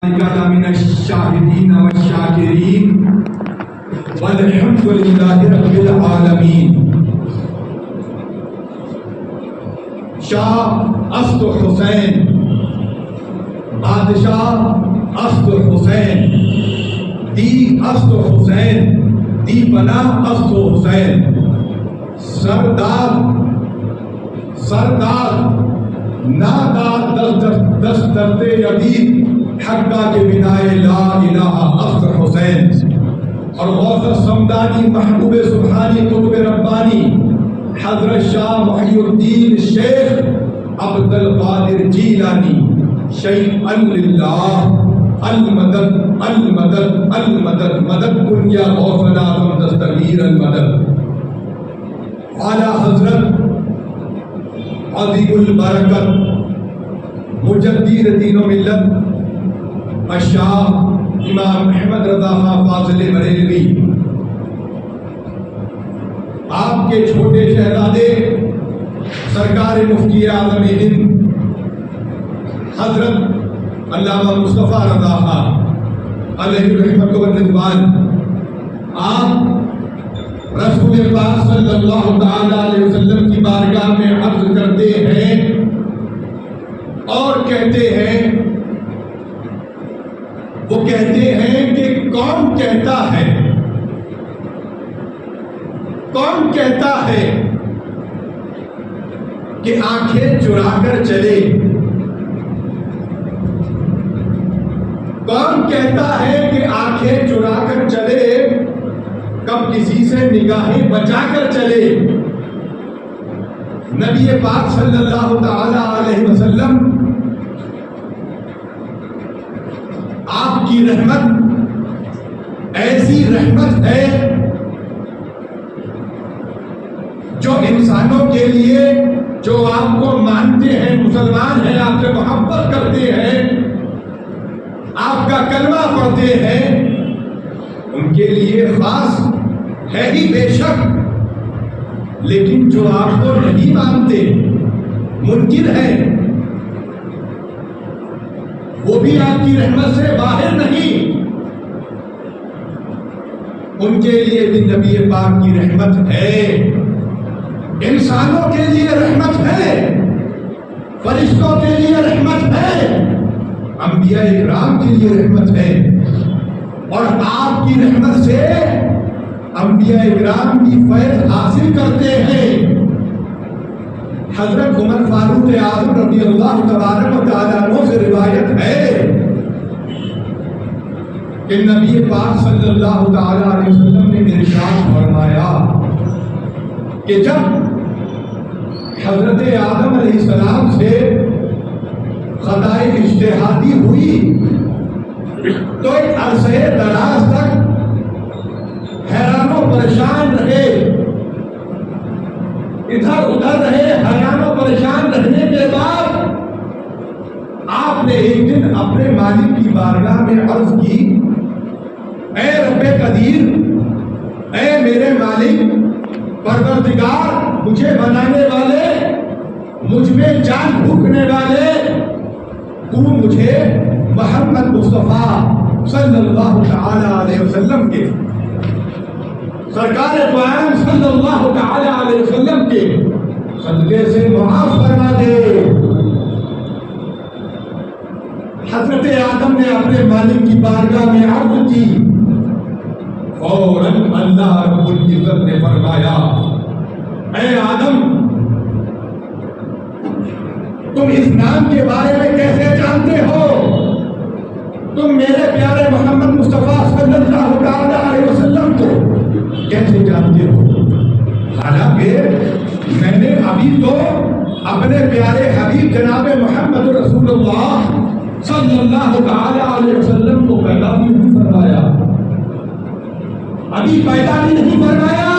من الشاهدين والشاكرين والحمد لله رب العالمين. شاہ اسد حسین، بادشاہ اسد حسین، دی اسد حسین، دی بنا اسد حسین، سردار نادار دسترد یدید حقہ کے بنائے لا الہ اسد حسین، اور غوث السمدانی محبوب سبحانی قطب ربانی حضرت شاہ محی الدین شیخ عبد القادر جیلانی شیخ للہ المدد المدد المدد مدد کن یا غوث العظم دستگیر المدد. اعلیٰ حضرت عظیم البرکت مجدد دین و ملت الشاہ امام احمد رضا خان فاضل بریلوی، آپ کے چھوٹے شہزادے سرکار مفتی اعظم ہند حضرت علامہ مصطفیٰ رضا خان علیہ رحمت و رضوان، آپ رسول پاک صلی اللہ تعالی علیہ وسلم کی بارگاہ میں عرض کرتے ہیں اور کہتے ہیں، وہ کہتے ہیں کہ کون کہتا ہے کہ آنکھیں چرا کر چلے؟ کون کہتا ہے کہ آنکھیں چرا کر چلے؟ کب کسی سے نگاہیں بچا کر چلے؟ نبی پاک صلی اللہ تعالی علیہ وسلم، آپ کی رحمت ایسی رحمت ہے جو انسانوں کے لیے، جو آپ کو مانتے ہیں، مسلمان ہیں، آپ سے محبت کرتے ہیں، آپ کا کلمہ پڑھتے ہیں، ان کے لیے خاص ہے ہی بے شک، لیکن جو آپ کو نہیں مانتے، منکر ہیں، وہ بھی آپ کی رحمت سے باہر نہیں، ان کے لیے بھی نبی پاک کی رحمت ہے. انسانوں کے لیے رحمت ہے، فرشتوں کے لیے رحمت ہے، انبیاء کرام کے لیے رحمت ہے، اور آپ کی رحمت سے انبیاء کرام بھی فیض حاصل کرتے ہیں. حضرت عمر فاروق اعظم رضی اللہ تبارک و تعالیٰ عنہ سے روایت ہے کہ نبی پاک صلی اللہ تعالیٰ علیہ وسلم نے ارشاد فرمایا کہ جب حضرت آدم علیہ السلام سے خطائے اجتہادی ہوئی تو ایک عرصے دراز تک حیران و پریشان رہے، ادھر ادھر رہے، حیران و پریشان رہنے کے بعد آپ نے ایک دن اپنے مالک کی بارگاہ میں عرض کی، اے رب قدیر، اے میرے مالک، پروردگار، مجھے بنانے والے، مجھ میں جان پھونکنے والے، تو مجھے محمد مصطفیٰ صلی اللہ تعالی علیہ وسلم کے، سرکار قائم صلی اللہ تعالی علیہ وسلم کے صدقے سے معاف فرما دے. حضرت آدم نے اپنے مالک کی بارگاہ میں عرض کی، فوراً اللہ رب العزت نے فرمایا، اے آدم، تم اس نام کے بارے میں کیسے جانتے ہو؟ تم میرے پیارے محمد مصطفیٰ صلی اللہ علیہ وسلم کو کیسے جانتے ہو؟ حالانکہ میں نے ابھی تو اپنے پیارے حبیب جناب محمد رسول اللہ صلی اللہ علیہ وسلم کو پیدا بھی نہیں فرمایا، ابھی پیدا بھی نہیں فرمایا،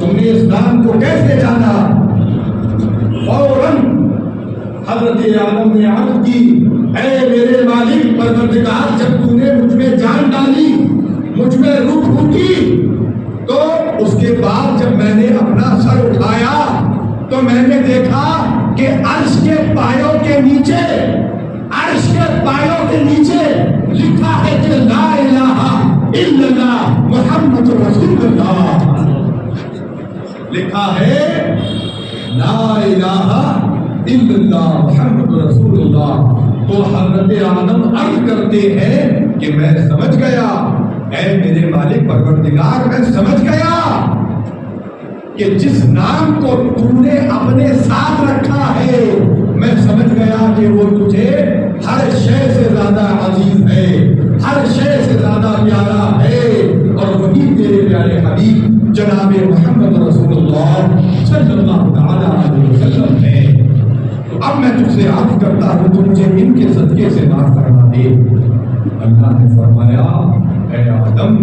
تم نے اس نام کو کیسے جانا؟ فوراً حضرت آدم نے عرض کی، اے میرے مالک پروردگار، جب تو نے مجھ میں جان ڈالی، مجھ میں روح پھونکی، تو اس کے بعد جب میں نے اپنا سر اٹھایا تو میں نے دیکھا کہ عرش کے پایوں کے نیچے، عرش کے پایوں کے نیچے لکھا ہے کہ لا الہ الا اللہ محمد رسول اللہ، لکھا ہے لا الہ الا اللہ محمد رسول اللہ۔ تو حضرت آدم عرض کرتے ہیں کہ میں سمجھ گیا، اے میرے مالک پروردگار، میں سمجھ گیا کہ جس نام کو تو نے اپنے ساتھ رکھا ہے، میں سمجھ گیا کہ وہ تجھے ہر شے سے زیادہ عزیز ہے، ہر شے سے زیادہ پیارا ہے، اور وہی تیرے پیارے حبیب جناب محمد رسول اللہ صلی اللہ تعالی علیہ وسلم ہے۔ تو اب میں تجھ سے عرض کرتا ہوں تو مجھے ان کے صدقے سے معاف فرما دے۔ اللہ نے فرمایا اے آدم،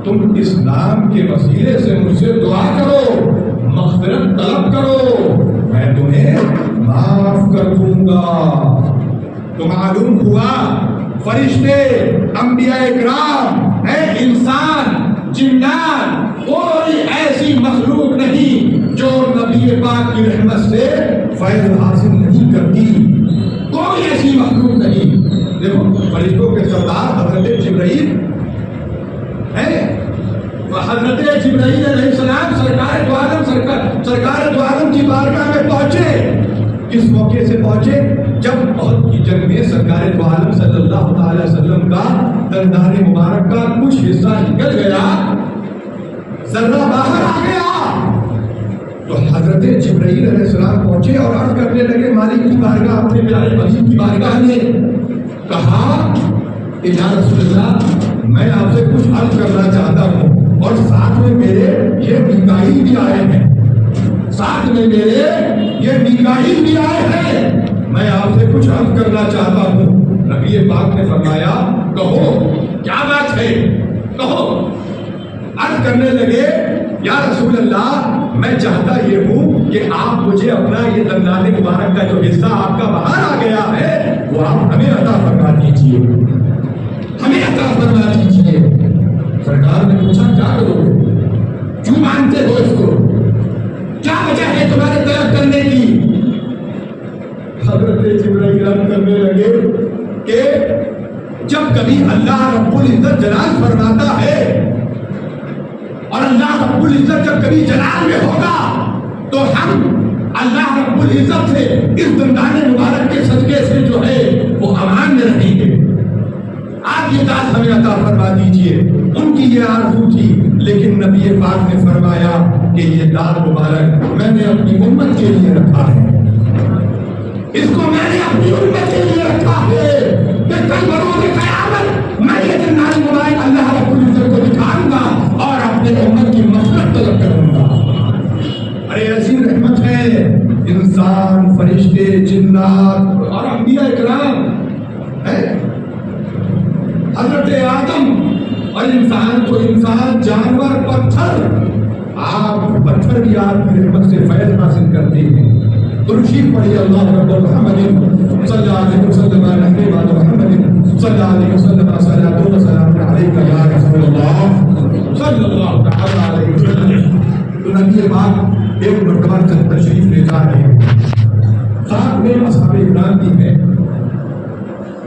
تم اس نام کے وسیلے سے مجھ سے دعا کرو، مغفرت طلب کرو، میں تمہیں معاف کر دوں گا۔ تو معلوم ہوا فرشتے، انبیاء اکرام، اے انسان، جنات، کوئی ایسی مخلوق نہیں جو نبی پاک کی رحمت سے فیض حاصل نہیں کرتی، کوئی ایسی مخلوق نہیں۔ دیکھو فرشتوں کے سردار حضرت جبرائیل ہے، حضرت جبرائیل علیہ السلام سرکار دو عالم کی بارگاہ میں پہنچے۔ کس موقع سے پہنچے؟ جب احد کی جنگ میں سرکار دو عالم صلی اللہ تعالی وسلم کا دندان مبارک کا کچھ حصہ نکل گیا، ذرہ باہر آ گیا، تو حضرت جبرائیل علیہ السلام پہنچے اور عرض کرنے لگے مالک کی بارگاہ، اپنے پیارے حبیب کی بارگاہ میں، کہا کہ یا رسول اللہ میں آپ سے کچھ عرض کرنا چاہتا ہوں، اور ساتھ میں میرے یہ میکائیل بھی آئے ہیں، ساتھ میں میرے یہ میکائیل بھی آئے ہیں، میں آپ سے کچھ عرض کرنا چاہتا ہوں۔ نبی پاک نے فرمایا کہو کیا بات ہے، کہو۔ عرض کرنے لگے یا رسول اللہ میں چاہتا یہ ہوں کہ آپ مجھے اپنا یہ دندان مبارک کا جو حصہ آپ کا باہر آ گیا ہے وہ آپ ہمیں عطا فرما دیجیے، ہمیں عطا فرما دیجیے۔ سرکار نے پوچھا کیا کرو گے، کیوں مانتے ہو اس کو، کیا وجہ ہے تمہارے طلب کرنے کی؟ حضرت جبرائیل کرنے لگے کہ جب کبھی اللہ رب العزت جلال فرماتا ہے، اور اللہ رب العزت جب کبھی جلال میں ہوگا تو ہم اللہ رب العزت سے اس دندان مبارک کے صدقے سے جو ہے وہ امان میں رہیں گے، آپ یہ داد ہمیں عطا فرما دیجئے۔ ان کی یہ آرزو تھی، لیکن نبی پاک نے فرمایا کہ یہ داد مبارک میں نے اپنی امت کے لیے رکھا ہے، اس کو میں نے اپنی امت کے لیے رکھا ہے کہ کل بروز قیامت میں یہ دندان مبارک اللہ رب العزت کو دکھاؤں گا اور اپنے امت کی مغفرت طلب کروں گا۔ ارے ایسی رحمت ہے، انسان، فرشتے، جنات اور انبیاء اکرام ہے، حضرت آدم اور انسان تو انسان، جانور، پتھر، آپ پتھر بھی آپ کی رحمت سے فیض حاصل کرتے ہیں۔ ترشید پڑھی اللہ رب محمد صلی اللہ علیہ وسلم علیہ محمد صلی اللہ علیہ وسلم صلاۃ و سلام علیک یا رسول اللہ صلی اللہ تعالی علیہ وسلم۔ تو نبی پاک ایک مرتبہ تشریف لے جا رہے ہیں، ساتھ میں اصحاب اکرام بھی ہیں،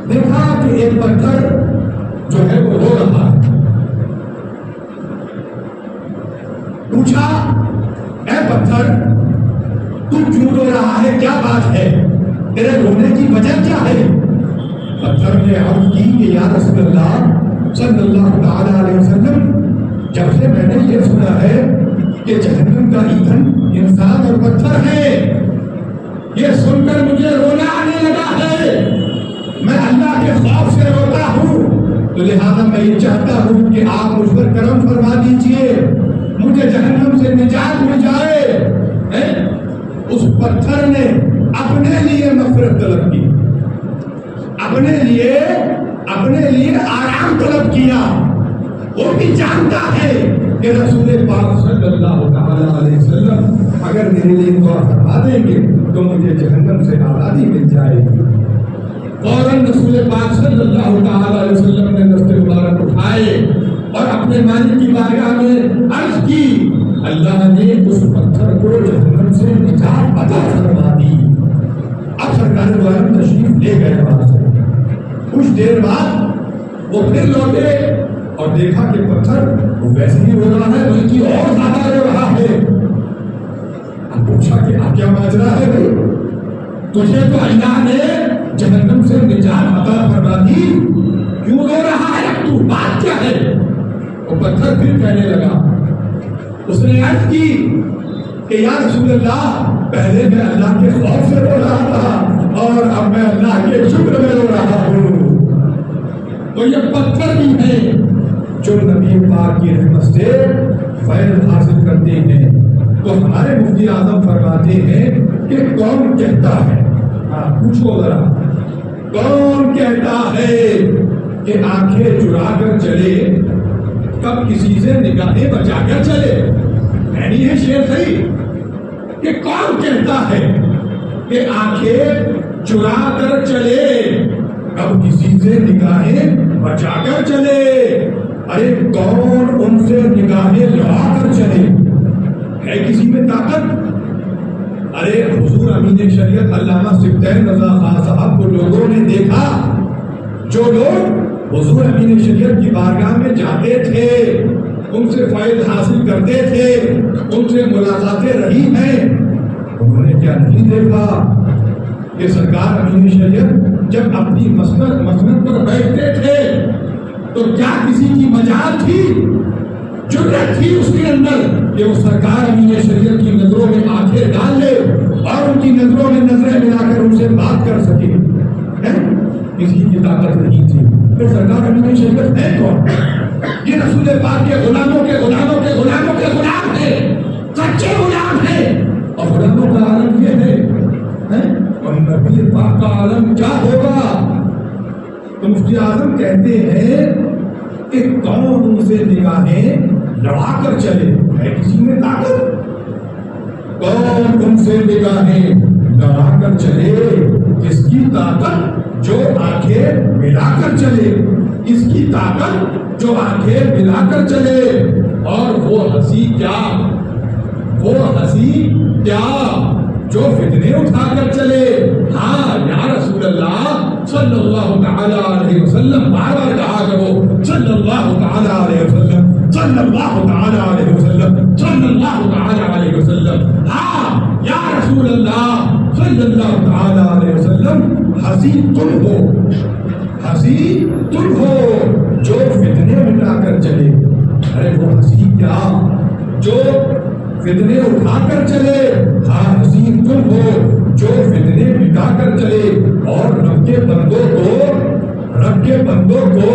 دیکھا کہ ایک پتھر جو ہے وہ رو رہا ہے، پوچھا اے پتھر تو کیوں رو رہا ہے، کیا بات ہے، تیرے رونے کی وجہ کیا ہے؟ پتھر نے عرض کی کہ یا رسول اللہ صلی اللہ تعالی علیہ وسلم، جب سے میں نے یہ سنا ہے کہ جہنم کا ایندھن انسان اور پتھر ہے، یہ سن کر مجھے رونا آنے لگا ہے، میں اللہ کے خوف سے روتا ہوں، تو لہذا میں یہ چاہتا ہوں کہ آپ مجھ پر کرم فرما دیجئے، مجھے جہنم سے نجات مل جائے۔ اس پتھر نے اپنے لیے مغفرت طلب کی، اپنے لیے آرام طلب کیا، وہ بھی جانتا ہے کہ رسول پاک صلی اللہ تعالی علیہ وسلم اگر میرے لیے دعا فرما دیں گے تو مجھے جہنم سے آزادی مل جائے گی۔ فوراً رسول پاک صلی اللہ تعالی علیہ وسلم نے دست مبارک اٹھائے اور اپنے مالک کی بارگاہ میں عرض کی، اللہ نے اس پتھر کو جہنم سے نجات عطا فرما دی۔ اب سرکار دو عالم تشریف لے گئے وہاں سے، کچھ دیر بعد وہ پھر لوٹے اور دیکھا کہ پتھر ویسے ہی رو رہا ہے بلکہ اور زیادہ رو رہا ہے. اب پوچھا کہ آپ کیا ماجرا ہے بھائی؟ تجھے تو اللہ نے جہنم سے نجات عطا فرما دی، کیوں رو رہا ہے؟ اب تو بات کیا ہے؟ وہ پتھر پھر کہنے لگا. اس نے عرض کی کہ یا رسول اللہ، پہلے میں اللہ کے خوف سے رو رہا تھا اور اب میں اللہ کے شکر میں رو رہا ہوں. تو یہ پتھر بھی ہے جو نبی پاک کی رحمت سے فیض حاصل کرتے ہیں. تو ہمارے مفتی اعظم فرماتے ہیں کہ کون کہتا ہے، پوچھو ذرا، کون کہتا ہے کہ آنکھیں چرا کر چلے کب کسی سے نگاہیں بچا کر چلے؟ نہیں ہے شعر صحیح کہ کون کہتا ہے کہ آنکھیں چرا کر چلے کب کسی سے نگاہیں بچا کر چلے؟ ارے کون ان سے نگاہیں لڑا کر چلے؟ ہے کسی میں طاقت؟ ارے حضور امین شریعت علامہ سبطین رضا خان صاحب کو لوگوں نے دیکھا، جو لوگ حضور امین شریعت کی بارگاہ میں جاتے تھے، ان سے فائد حاصل کرتے تھے، ان سے ملاقاتیں رہی ہیں، انہوں نے کیا نہیں دیکھا کہ سرکار امین شریعت جب اپنی مسند پر بیٹھتے تھے تو کیا کسی کی مجال تھی، جرأت تھی اس کے اندر کہ وہ سرکار امین شریعت کی نظروں میں آنکھیں ڈال لے اور ان کی نظروں میں نظریں ملا کر ان سے بات کر سکے؟ کسی کی طاقت نہیں تھی. پھر سرکار امین شریعت ہے کون؟ یہ رسول پاک کے غلاموں کے غلاموں کے غلاموں کے غلام ہے، سچے غلام ہے. اور غلاموں کا عالم یہ ہے اور نبی پاک کا عالم کیا ہوگا؟ تو مفتی اعظم کہتے ہیں کہ کون ان سے نگاہیں لڑا کر چلے؟ ہے کسی میں طاقت؟ کون ان سے نگاہیں لڑا کر چلے؟ جس کی طاقت جو آنکھیں ملا کر چلے، اس کی طاقت جو آنکھیں ملا کر چلے. اور وہ ہنسی کیا، وہ ہنسی کیا جو فتنے اٹھا کر چلے. ہاں یا رسول اللہ صلی اللہ تعالی علیہ وسلم، بار بار کہا کرو صلی اللہ تعالی علیہ وسلم، صلی اللہ تعالی علیہ وسلم، صلی اللہ تعالی علیہ وسلم. ہاں یا رسول اللہ صلی اللہ تعالی علیہ وسلم، ہنسی تم ہو، ہنسی تم ہو جو فتنے مٹا کر چلے. ارے وہ ہنسی کیا جو فتنے اٹھا کر چلے. ہاں ہنسی تم ہو جو فتنے مٹا کر چلے اور رب کے بندوں کو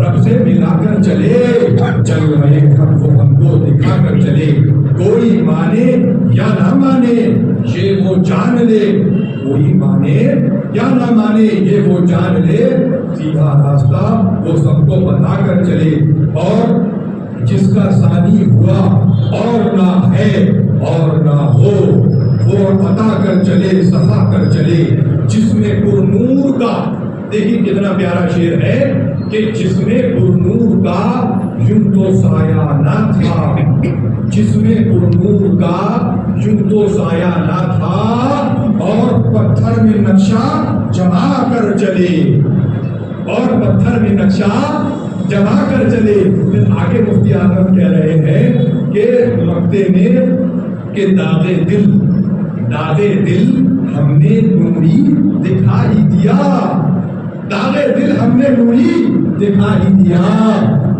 رب سے ملا کر چلے. چل رہے ہم وہ ہم کو دکھا کر چلے. کوئی مانے یا نہ مانے یہ وہ جان لے، کوئی مانے یا نہ مانے یہ وہ جان لے. سیدھا راستہ وہ سب کو بتا کر چلے. اور جس کا ثانی ہوا اور نہ ہے اور نہ ہو وہ عطا کر چلے، سخا کر چلے. جس میں پر نور کا، دیکھیں کتنا پیارا شعر ہے کہ جس میں پر نور کا یوں تو سایہ نہ تھا، جس میں پر نور کا یوں تو سایہ نہ تھا اور پتھر میں نقشہ جما کر چلے، اور پتھر میں نقشہ جما کر چلے. پھر آگے مفتی اعظم کہہ رہے ہیں کہ مکتے میں کہ داغے دل ہم نے نوری دکھائی دیا، داغے دل ہم نے نوری دکھائی دیا.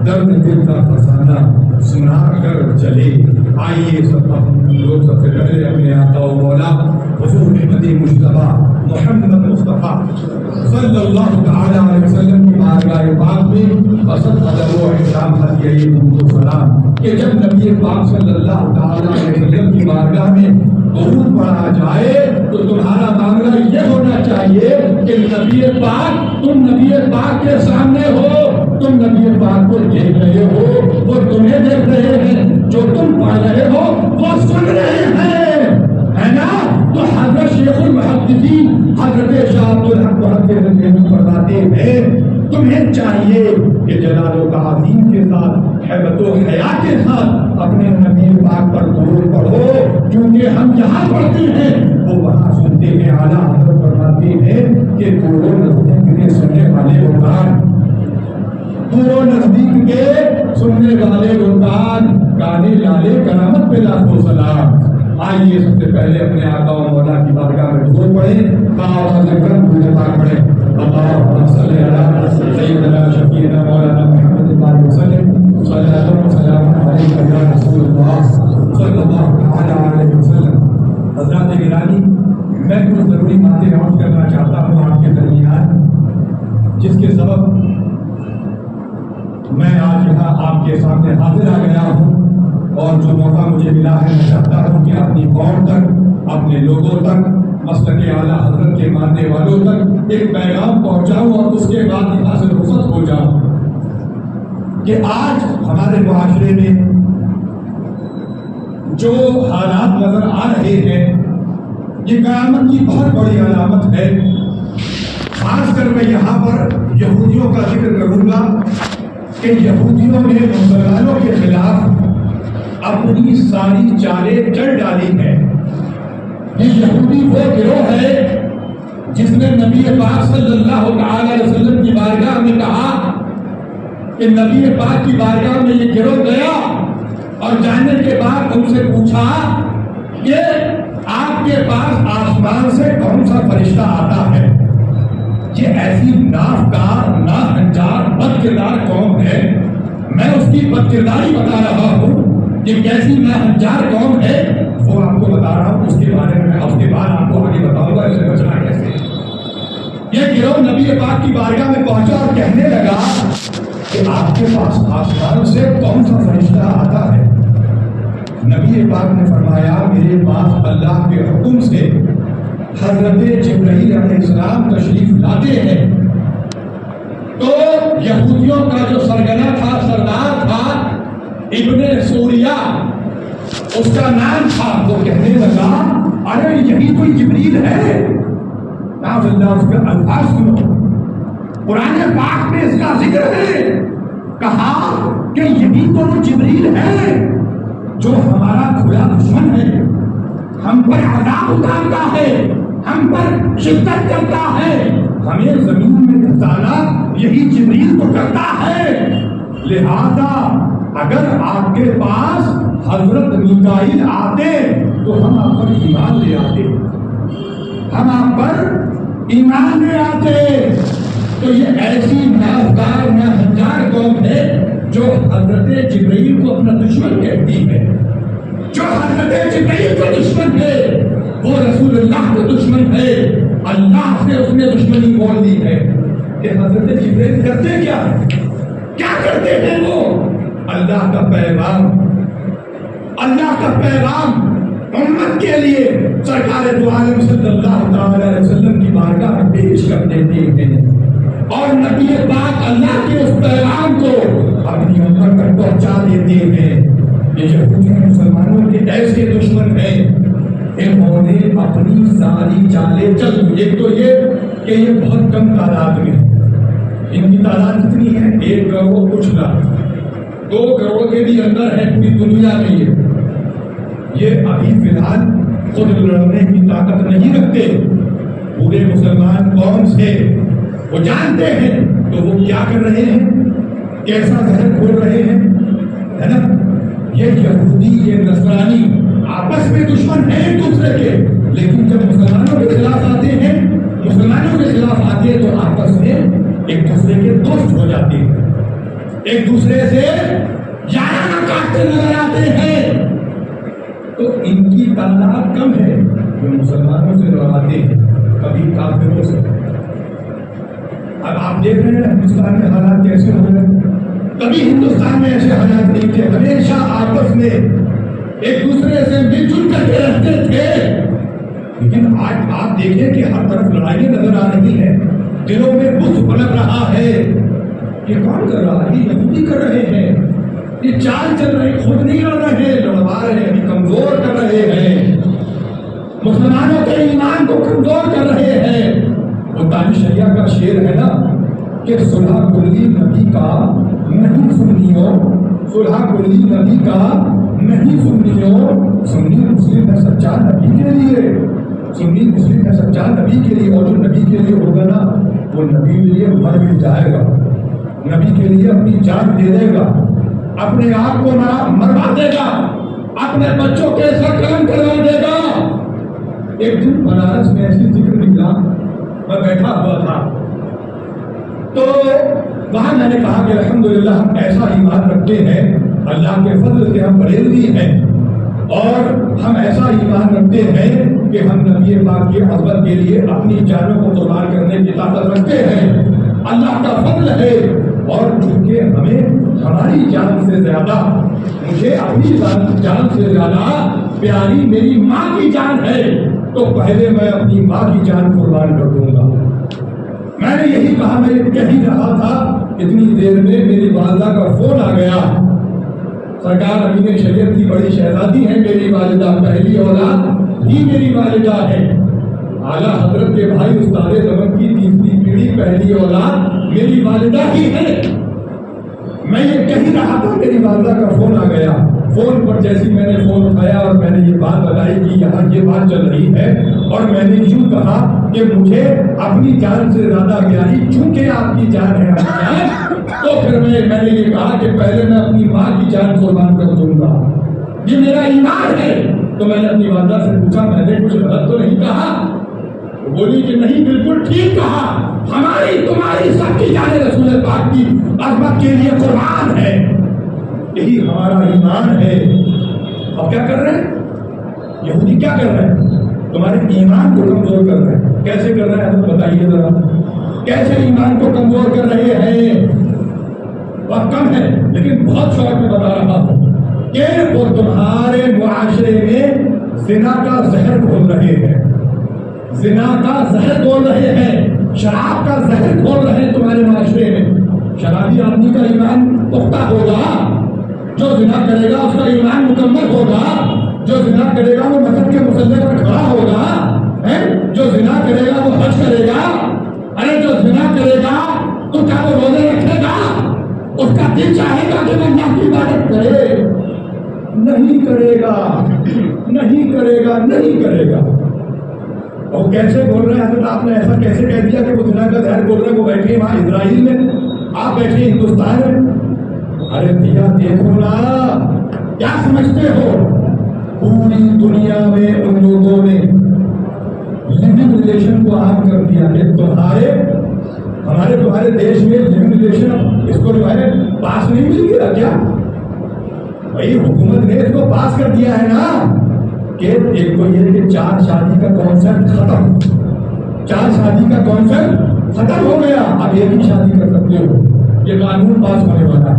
درد دل کا فسانہ سنا کر چلے. آئیے سب ہم لوگ سب سے پہلے اپنے آقا و مولا حضور مدی مصطفیٰ محمد مصطفیٰ صلی اللہ تعالی علیہ وسلم کی بارگاہ پاک میں بسط ادب و احترام ہدیہ درود و سلام کہ جب نبی پاک صلی اللہ تعالی علیہ وسلم کی بارگاہ میں درود پڑھا جائے تو تمہارا معاملہ یہ ہونا چاہیے کہ نبی پاک، تم نبی پاک کے سامنے ہو، تم نبی پاک کو دیکھ رہے ہو، وہ تمہیں دیکھ رہے ہیں، جو تم پڑھ رہے ہو وہ سن رہے ہیں، ہے نا؟ تو حضرت شیخ المحدثین حضرت شاہ عبدالحق محدث فرماتے ہیں تمہیں چاہیے کہ جلال و تعظیم کے ساتھ، ہیبت و حیا کے ساتھ اپنے نبی پاک پر درود پڑھو، کیونکہ ہم جہاں پڑھتے ہیں وہ وہاں سنتے دیکھیں اعلیٰ حضرت فرماتے ہیں کہ دوروں نزدیک کے سننے والے گردان، دوروں نزدیک کے سننے والے گردان، گانے لالے کرامت پہ لاکھوں سلام۔ آئیے سب سے پہلے اپنے آقا و مولا کی بارگاہ میں درود پڑھیں، باآواز کرم درود پاک پڑھیں۔ اللہم صلی علی سیدنا شفیعنا مولانا محمد علیہ وسلم، صلاۃ و سلام علیک یا رسول اللہ صلی اللہ علیہ وسلم۔ حضرات گرامی، میں کچھ ضروری باتیں عرض کرنا چاہتا ہوں آپ کے درمیان، جس کے سبب میں آج یہاں آپ کے سامنے حاضر آ گیا ہوں، اور جو موقع مجھے ملا ہے میں چاہتا ہوں کہ اپنی قوم تک، اپنے لوگوں تک، مسلک اعلیٰ حضرت کے ماننے والوں تک ایک پیغام پہنچاؤں، اور اس کے بعد یہاں سے رخصت ہو جاؤں کہ آج ہمارے معاشرے میں جو حالات نظر آ رہے ہیں یہ قیامت کی بہت بڑی علامت ہے۔ خاص کر میں یہاں پر یہودیوں کا ذکر کروں گا کہ یہودیوں نے مسلمانوں کے خلاف اپنی ساری چالیں چل ڈالی ہیں۔ یہ یہودی وہ گروہ ہے جس نے نبی پاک صلی اللہ تعالی علیہ وسلم کی بارگاہ میں کہا کہ نبی پاک کی بارگاہ میں یہ گروہ گیا اور جانے کے بعد ان سے پوچھا کہ آپ کے پاس آسمان سے کون سا فرشتہ آتا ہے؟ یہ ایسی نافکار، ناہنجار، بد کردار قوم ہے، میں اس کی بد کرداری بتا رہا ہوں، یہ کیسی ناہنجار قوم ہے وہ آپ کو بتا رہا ہوں، اس کے بارے میں اس کے بعد آپ کو آگے بتاؤں گا اسے بچنا کیسے۔ یہ گروہ نبی پاک کی بارگاہ میں پہنچا اور کہنے لگا کہ آپ کے پاس آسمان سے کون سا فرشتہ آتا ہے؟ نبی پاک نے فرمایا میرے پاس اللہ کے حکم سے حضرت جبرائیل علیہ السلام تشریف لاتے ہیں۔ تو یہودیوں کا جو سرگنا تھا، سردار تھا، ابن سوریہ اس کا نام تھا، وہ کہنے لگا ارے یہی کوئی جبریل ہے؟ نعوذ باللہ، اس کے الفاظ سنو، قرآن پاک میں اس کا ذکر ہے، کہا کہ یہی تو وہ جبریل ہے جو ہمارا کھلا دشمن ہے، ہم پر عذاب اتارتا ہے، ہم پر شدت کرتا ہے، ہمیں زمین میں دھسانا یہی جبریل تو کرتا ہے، لہذا اگر آپ کے پاس حضرت میکائیل آتے تو ہم آپ پر ایمان لے آتے، ہم آپ پر ایمان لے آتے۔ تو یہ ایسی نافکار، ناہنجار قوم ہے جو حضرت جبرائیل کو اپنا دشمن کہتی ہے، جو حضرت جبرائیل کو دشمن ہے وہ رسول اللہ کو دشمن ہے، اللہ سے اس نے دشمنی بول دی ہے۔ کہ حضرت جبرائیل کرتے کیا کرتے ہیں وہ؟ اللہ کا پیغام امت کے لیے سرکار دو عالم صلی اللہ تعالی علیہ وسلم کی بارگاہ میں پیش کر دیتے ہیں، اور نبی پاک اللہ کے اس پیغام کو اپنی امت تک پہنچا دیتے ہیں۔ یہ یہودی مسلمانوں کے ایسے دشمن ہیں، انہوں نے اپنی ساری چالیں چل، ایک تو یہ کہ یہ بہت کم تعداد میں، ان کی تعداد کتنی ہے؟ 1 کروڑ کچھ لاکھ، 2 کروڑ کے بھی اندر ہے پوری دنیا میں۔ یہ ابھی فی الحال خود لڑنے کی طاقت نہیں رکھتے، پورے مسلمان قوم سے وہ جانتے ہیں، تو وہ کیا کر رہے ہیں، کیسا زہر کھول رہے ہیں، ہے نا؟ یہ یہودی، یہ نصرانی آپس میں دشمن ہیں ایک دوسرے کے، لیکن جب مسلمانوں کے خلاف آتے ہیں تو آپس میں ایک دوسرے کے دوست ہو جاتے ہیں، ایک دوسرے سے یارانہ کاٹتے نظر آتے ہیں۔ تو ان کی تعداد کم ہے جو مسلمانوں سے لڑاتے ہیں، کبھی کافروں سے۔ اب آپ دیکھ رہے ہیں ہندوستان میں حالات کیسے ہو رہے ہیں، کبھی ہندوستان میں ایسے حالات نہیں تھے، ہمیشہ آپس میں ایک دوسرے سے مل جل کر کے رہتے تھے، لیکن آج آپ دیکھیں کہ ہر طرف لڑائیاں نظر آ رہی ہیں، دلوں میں بغض پنپ رہا ہے۔ یہ کون کر رہا ہے؟ یہودی کر رہے ہیں، یہ چال چل رہے، خود نہیں لڑ رہے، لڑوا رہے ہیں، کمزور کر رہے ہیں، مسلمانوں کے ایمان کو کمزور کر رہے ہیں۔ وہ دانش شریعہ کا شعر ہے نا کہ صلح کلی نبی کا نہیں سنیو، صلح کلی نبی کا نہیں سنیو، سنی مسلم ہے سچا نبی کے لیے، سنی مسلم ہے سچا نبی کے لیے، اور جو نبی کے لیے ہوگا نا وہ نبی کے لیے مر بھی جائے گا، نبی کے لیے اپنی جان دے دے گا، اپنے آپ کو مروا دے گا، اپنے بچوں کے ساتھ قلم کروا دے گا۔ ایک دن بنارس میں ایسی ذکر نکلا، میں بیٹھا ہوا تھا تو وہاں میں نے کہا کہ الحمدللہ ہم ایسا ایمان رکھتے ہیں، اللہ کے فضل سے ہم بریلوی ہیں، اور ہم ایسا ایمان رکھتے ہیں کہ ہم نبی پاک کی عظمت کے لیے اپنی جانوں کو قربان کرنے کی طاقت رکھتے ہیں، اللہ کا فضل ہے۔ اور چونکہ ہمیں ہماری جان سے زیادہ، مجھے اپنی جان سے زیادہ پیاری میری ماں کی جان ہے، تو پہلے میں اپنی ماں کی جان قربان کر دوں گا۔ میں نے یہی کہا، میں کہہ رہا تھا، اتنی دیر میں میری والدہ کا فون آ گیا۔ سرکار امین شریعت کی بڑی شہزادی ہیں میری والدہ، پہلی اولاد ہی میری والدہ ہے، اعلیٰ حضرت کے بھائی استاد زمن کی تیسری پیڑھی پہلی اولاد میری والدہ ہی ہے۔ میں یہ کہہ رہا تھا، میری والدہ کا فون آ گیا۔ فون پر جیسی میں نے فون اٹھایا اور میں نے یہ بات بتائی کہ یہاں یہ بات چل رہی ہے، اور میں نے یوں کہا کہ مجھے اپنی جان سے زیادہ پیاری چونکہ آپ کی جان ہے، تو پھر میں نے یہ کہا کہ پہلے میں اپنی ماں کی جان قربان کر دوں گا، یہ میرا ایمان ہے۔ تو میں نے اپنی والدہ سے پوچھا، میں نے کچھ غلط تو نہیں کہا؟ بولی کہ نہیں، بالکل ٹھیک کہا، ہماری تمہاری سب کی جان رسول پاک کی عظمت کے لیے قربان ہے، یہی ہمارا ایمان ہے۔ اب کیا کر رہے ہیں یہودی؟ کیا کر رہے ہیں؟ تمہارے ایمان کو کمزور کر رہے ہیں۔ کیسے کر رہے ہیں حضرت بتائیے ذرا، کیسے ایمان کو کمزور کر رہے ہیں؟ وقت کم ہے لیکن بہت شوق میں بتا رہا ہوں کہ وہ تمہارے معاشرے میں زنا کا زہر کھول رہے ہیں، زنا کا زہر کھول رہے ہیں، شراب کا زہر کھول رہے ہیں تمہارے معاشرے میں۔ شرابی آدمی کا ایمان پختہ ہوگا، جو زنا کرے گا اس کا ایمان مکمل ہوگا، جو زنا کرے گا وہ مذہب کے مسلح پر کھڑا ہوگا، جو زنا کرے گا وہ حج کرے گا، ارے جو زنا کرے گا تو کیا وہ روزے رکھے گا؟ اس کا دل چاہے گا کہ وہ اللہ کی عبادت کرے؟ نہیں کرے گا، نہیں کرے گا، نہیں کرے گا۔ اور کیسے بول رہے ہیں حضرت؟ آپ نے ایسا کیسے کہہ دیا کہ وہ زنا کا زہر بول رہے ہیں؟ وہ بیٹھے وہاں اسرائیل میں، آپ بیٹھے ہندوستان میں۔ ارے بھیا دیکھو نا، کیا سمجھتے ہو؟ پوری دنیا میں ان لوگوں نے لیونگ ریلیشن کو عام کر دیا ہے۔ تمہارے دیش میں لیونگ ریلیشن اس کو جو ہے پاس نہیں مل گیا کیا؟ بھائی حکومت نے اس کو پاس کر دیا ہے نا، کہ ایک تو یہ کہ چار شادی کا کانسیپٹ ختم، چار شادی کا کانسیپٹ ختم ہو گیا، اب ایک ہی شادی کر سکتے ہو، یہ قانون پاس ہونے والا ہے۔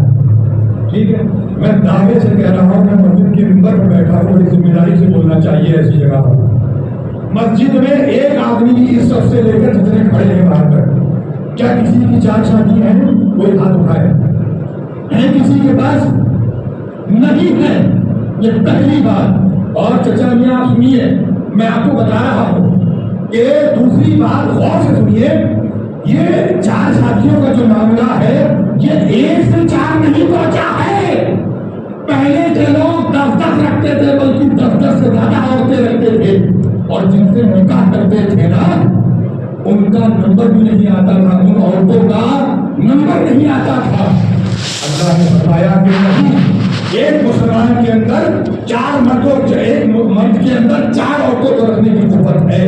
ٹھیک ہے، میں دعوے سے کہہ رہا ہوں، میں مسجد کے ممبر پر بیٹھا ہوں، بڑی ذمہ داری سے بولنا چاہیے ایسی جگہ پر۔ مسجد میں ایک آدمی اس صف سے لے کر جتنے کھڑے ہیں باہر تک، کیا کسی کی چار شادی ہے؟ کوئی ہاتھ اٹھائے؟ ہے کسی کے پاس؟ نہیں ہے، یہ پہلی بات۔ اور چچا میاں آپ سنیے، میں آپ کو بتا رہا ہوں کہ دوسری بات غور سے سنیے، یہ چار شادیوں کا جو معاملہ ہے یہ ایک سے چار نہیں پہنچا ہے۔ پہلے کے لوگ 10 رکھتے تھے، بلکہ 10 سے زیادہ عورتیں رکھتے تھے، اور جن سے نکاح کرتے تھے نا ان کا نمبر بھی نہیں آتا تھا، ان عورتوں کا نمبر نہیں آتا تھا۔ اللہ نے بتایا کہ نہیں، ایک مسلمان کے اندر 4 مردوں، ایک مرد کے اندر 4 عورتوں کو رکھنے کی قوت ہے،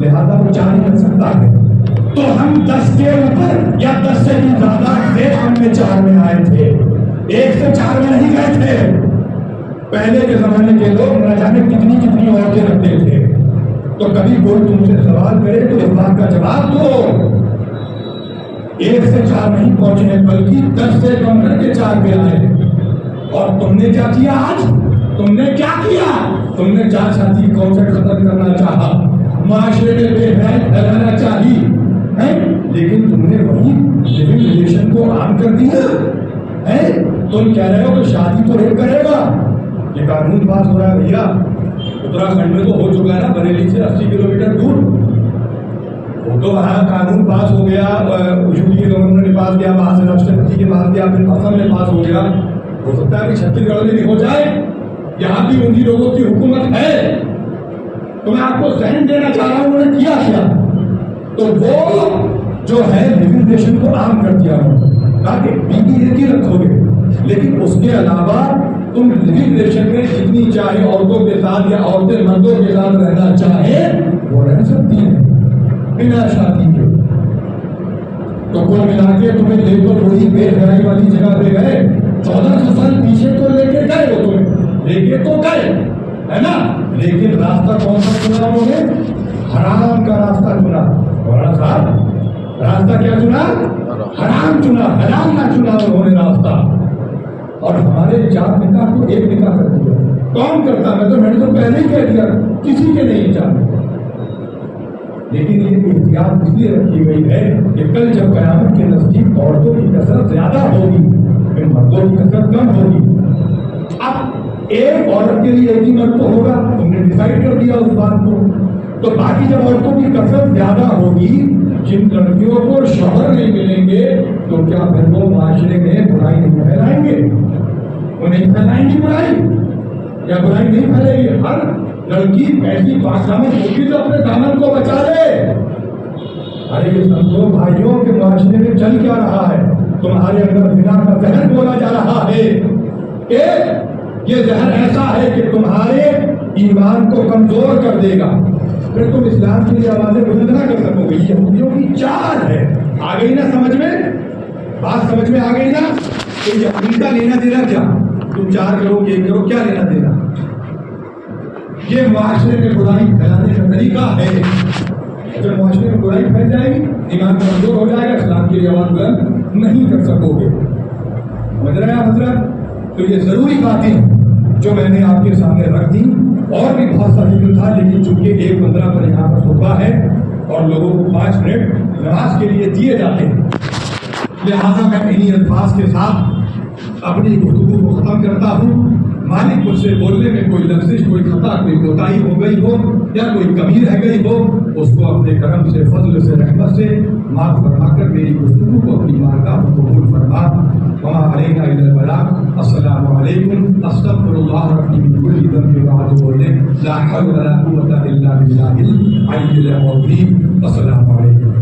لہذا وہ 4 ہی رکھ سکتا ہے۔ تو ہم 10 کے اوپر یا 10 سے بھی زیادہ ہم میں 4 میں آئے تھے، 1 سے 4 میں نہیں گئے تھے۔ پہلے کے زمانے کے لوگ نہ جانے کتنی عورتیں رکھتے تھے۔ تو کبھی کوئی تم سے سوال کرے تو اس بات کا جواب دو، 1 سے 4 نہیں پہنچے بلکہ 10 سے کم کر کے 4 پہ آئے۔ اور تم نے کیا کیا؟ آج تم نے کیا کیا؟ تم نے 4 شادی کانسیپٹ ختم کرنا چاہا، معاشرے میں بے حیائی پھیلانا چاہی، لیکن تم نے وہی لیونگ ریلیشن کو عام کر دیا ہے۔ تم کہہ رہے ہو کہ شادی تو ایک کرے گا، یہ قانون پاس ہو رہا ہے بھیا، اتراکھنڈ میں تو ہو چکا ہے نا، بریلی سے 80 کلومیٹر دور، وہ تو وہاں قانون پاس ہو گیا، یو پی کے گورنر نے پاس کیا، وہاں سے راشٹرپتی کے پاس گیا، پھر آسام میں پاس ہو گیا، ہو سکتا ہے کہ چھتیس گڑھ میں بھی ہو جائے، یہاں بھی انہی لوگوں کی حکومت ہے۔ تو میں آپ کو ذہن دینا چاہ رہا ہوں انہوں نے کیا کیا. تو وہ جو ہے لیگل کو عام کر دیا تاکہ بیوی ایک ہی رکھو گے، لیکن اس کے علاوہ تم لیگل ریلیشن میں جتنی چاہے عورتوں کے ساتھ یا عورتیں مردوں کے ساتھ رہنا چاہیں وہ رہ سکتی ہیں بنا شادی کے. تو کل ملا کے تمہیں لے تو وہی بے حیائی والی جگہ پہ گئے، 1400 سال پیچھے تو لے کے گئے، وہ تمہیں لے کے تو گئے ہے نا، لیکن راستہ کون سا چنا انہوں نے؟ حرام کا راستہ چنا. مولانا صاحب راستہ کیا چنا؟ حرام چنا، حرام نہ چنا انہوں نے راستہ. اور ہمارے 4 نکاح کو 1 نکاح کر دیا. کون کرتا؟ میں نے تو پہلے ہی کہہ دیا کسی کے نہیں چاہتے. لیکن یہ احتیاط اس لیے رکھی گئی ہے کہ کل جب قیامت کے نزدیک عورتوں کی کثرت زیادہ ہوگی پھر مردوں کی کثرت کم ہوگی. اب ایک عورت کے لیے ایک ہی مرد تو ہوگا، تم نے ڈیسائیڈ کر دیا اس بات کو. تو باقی جب عورتوں کی کثرت زیادہ ہوگی، جن لڑکیوں کو شوہر نہیں ملیں گے تو کیا پھر وہ معاشرے میں برائی نہیں پھیلائیں گے؟ وہ نہیں پھیلائیں گی برائی، یا برائی نہیں پھیلے گی؟ ہر لڑکی ایسی پاکدامن ہوگی تو اپنے دامن کو بچا لے. ارے یہ سمجھو بھائیوں کے معاشرے میں چل کیا رہا ہے؟ تمہارے اندر زنا کا زہر بولا جا رہا ہے کہ یہ زہر ایسا ہے کہ تمہارے ایمان کو کمزور کر دے گا، پھر تم اسلام کے لیے آوازیں بلند نہ کر سکو گے. یہ یہودیوں کی چال ہے. آ گئی نا سمجھ میں؟ بات سمجھ میں آ گئی نا کہ یہ ان کا لینا دینا کیا؟ تم 4 کرو کہ 1 کرو، کیا لینا دینا؟ یہ معاشرے میں برائی پھیلانے کا طریقہ ہے. اگر معاشرے میں برائی پھیل جائے گی ایمان کمزور ہو جائے گا، اسلام کی آواز بلند نہیں کر سکو گے. سمجھ رہے ہیں حضرت؟ تو یہ ضروری باتیں جو میں نے آپ کے سامنے رکھ دی. اور بھی بہت سا ذکر تھا، لیکن چونکہ 1:15 پر یہاں پر خطبہ ہے اور لوگوں کو 5 منٹ نماز کے لیے دیے جاتے ہیں، لہٰذا میں انہی الفاظ کے ساتھ اپنی گفتگو کو ختم کرتا ہوں. مالک مجھ سے بولنے میں کوئی لفظ، کوئی خطا، کوئی کوتاہی ہو گئی ہو یا کوئی کمی رہ گئی ہو، اس کو اپنے کرم سے، فضل سے، رحمت سے معاف فرما کر میری گفتگو کو اپنی بارگاہ میں قبول فرما. وما علینا الا البلاغ. السلام علیکم. استغفر اللہ ربی من کل ذنب بعد بولے لا حول ولا قوة الا باللہ العلی العظیم. السلام علیکم.